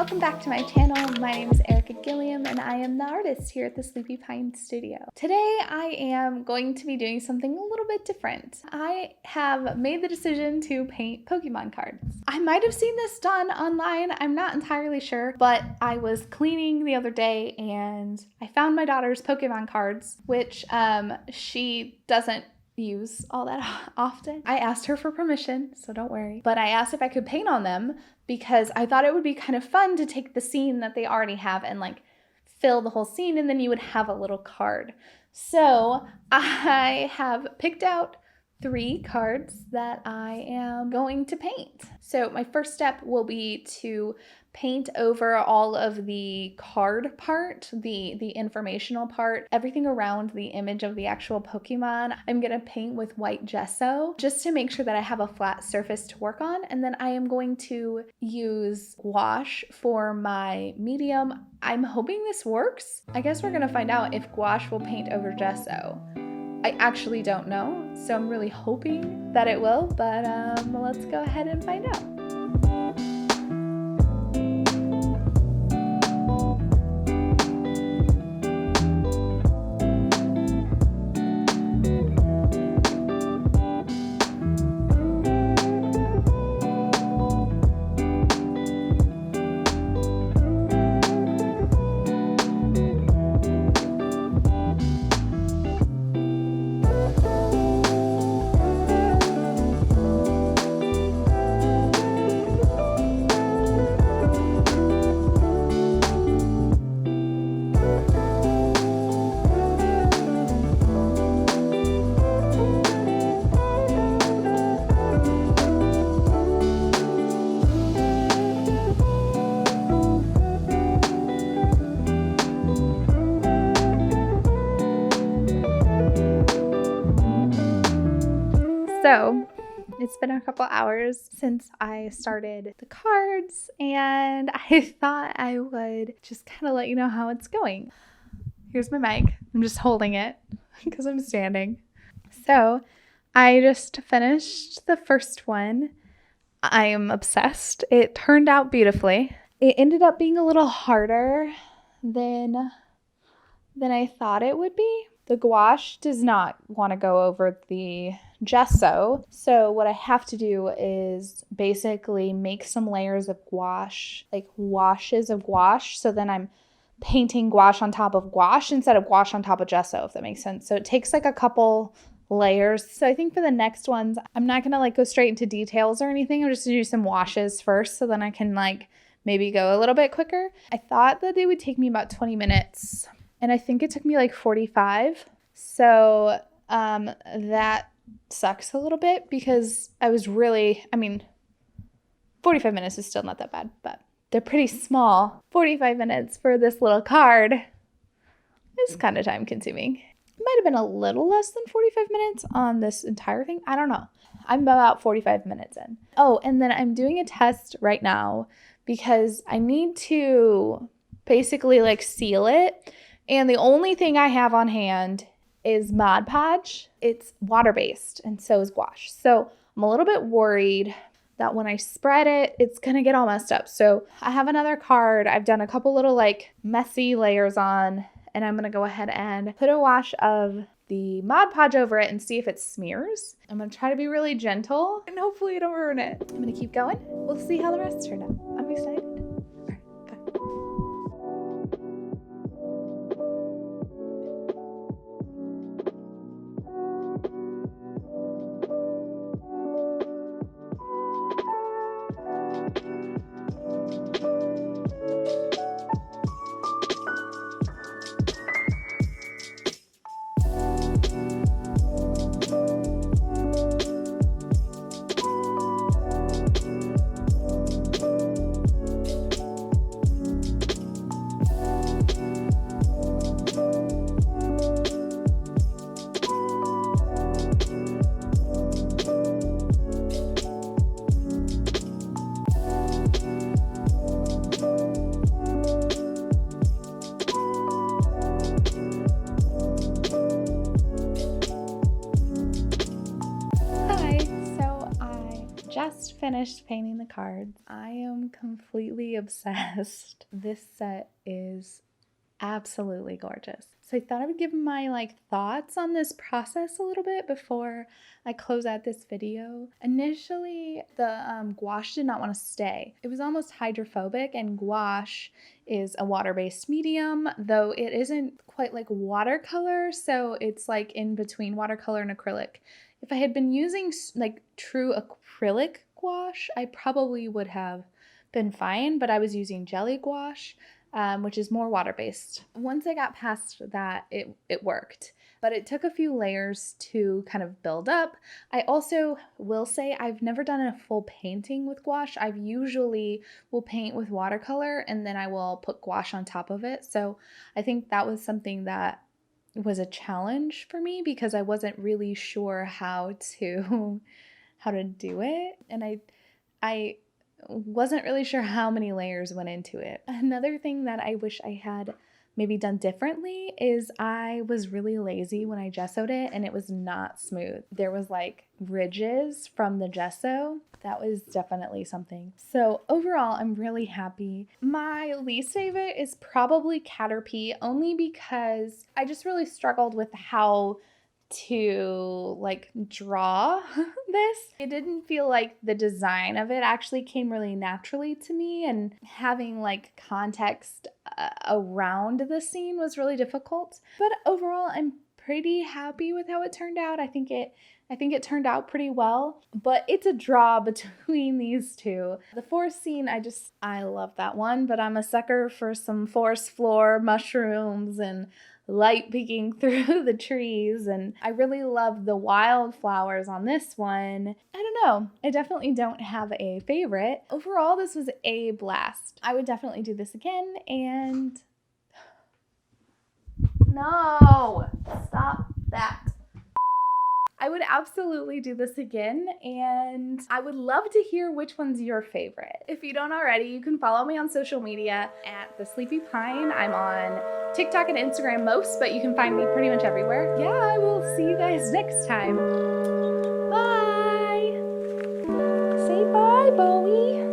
welcome back to my channel. My name is Erica Gilliam and I am the artist here at the Sleepy Pine Studio. Today I am going to be doing something a little bit different. I have made the decision to paint Pokemon cards. I might have seen this done online, I'm not entirely sure, but I was cleaning the other day and I found my daughter's Pokemon cards, which she doesn't use all that often. I asked her for permission, so don't worry. But I asked if I could paint on them because I thought it would be kind of fun to take the scene that they already have and like fill the whole scene, and then you would have a little card. So I have picked out 3 cards that I am going to paint. So my first step will be to paint over all of the card part, the informational part, everything around the image of the actual Pokemon. I'm gonna paint with white gesso just to make sure that I have a flat surface to work on, and then I am going to use gouache for my medium. I'm hoping this works. I guess we're gonna find out if gouache will paint over gesso. I actually don't know, so I'm really hoping that it will, but let's go ahead and find out. So it's been a couple hours since I started the cards, and I thought I would just kind of let you know how it's going. Here's my mic. I'm just holding it because I'm standing. So I just finished the first one. I am obsessed. It turned out beautifully. It ended up being a little harder than I thought it would be. The gouache does not want to go over the gesso, so what I have to do is basically make some layers of gouache, like washes of gouache, so then I'm painting gouache on top of gouache instead of gouache on top of gesso, if that makes sense. So it takes like a couple layers. So I think for the next ones, I'm not gonna like go straight into details or anything. I'm just gonna do some washes first, so then I can like maybe go a little bit quicker. I thought that they would take me about 20 minutes. And I think it took me like 45. So that sucks a little bit because I was really, 45 minutes is still not that bad, but they're pretty small. 45 minutes for this little card is kind of time consuming. It might have been a little less than 45 minutes on this entire thing. I don't know. I'm about 45 minutes in. Oh, and then I'm doing a test right now because I need to basically like seal it. And the only thing I have on hand is Mod Podge. It's water-based, and so is gouache. So I'm a little bit worried that when I spread it, it's going to get all messed up. So I have another card. I've done a couple little like messy layers on, and I'm going to go ahead and put a wash of the Mod Podge over it and see if it smears. I'm going to try to be really gentle, and hopefully I don't ruin it. I'm going to keep going. We'll see how the rest turn out. I'm excited. finished painting the cards. I am completely obsessed. This set is absolutely gorgeous. So I thought I would give my thoughts on this process a little bit before I close out this video. Initially, the gouache did not want to stay. It was almost hydrophobic, and gouache is a water-based medium, though it isn't quite like watercolor, so it's like in between watercolor and acrylic. If I had been using like true acrylic gouache, I probably would have been fine, but I was using jelly gouache, which is more water-based. Once I got past that, it worked, but it took a few layers to kind of build up. I also will say I've never done a full painting with gouache. I've usually will paint with watercolor and then I will put gouache on top of it. So I think that was something that was a challenge for me because I wasn't really sure how to do it, and I wasn't really sure how many layers went into it. Another thing that I wish I had maybe done differently is I was really lazy when I gessoed it and it was not smooth. There was like ridges from the gesso. That was definitely something. So overall, I'm really happy. My least favorite is probably Caterpie, only because I just really struggled with how to draw this. It didn't feel like the design of it actually came really naturally to me, and having context around the scene was really difficult. But overall, I'm pretty happy with how it turned out. I think it turned out pretty well, but it's a draw between these two. The forest scene, I love that one, but I'm a sucker for some forest floor mushrooms and light peeking through the trees, and I really love the wildflowers on this one. I don't know. I definitely don't have a favorite. Overall, this was a blast. I would definitely do this again, and no, stop that. I would absolutely do this again, and I would love to hear which one's your favorite. If you don't already, you can follow me on social media at The Sleepy Pine. I'm on TikTok and Instagram most, but you can find me pretty much everywhere. Yeah, I will see you guys next time. Bye! Say bye, Bowie!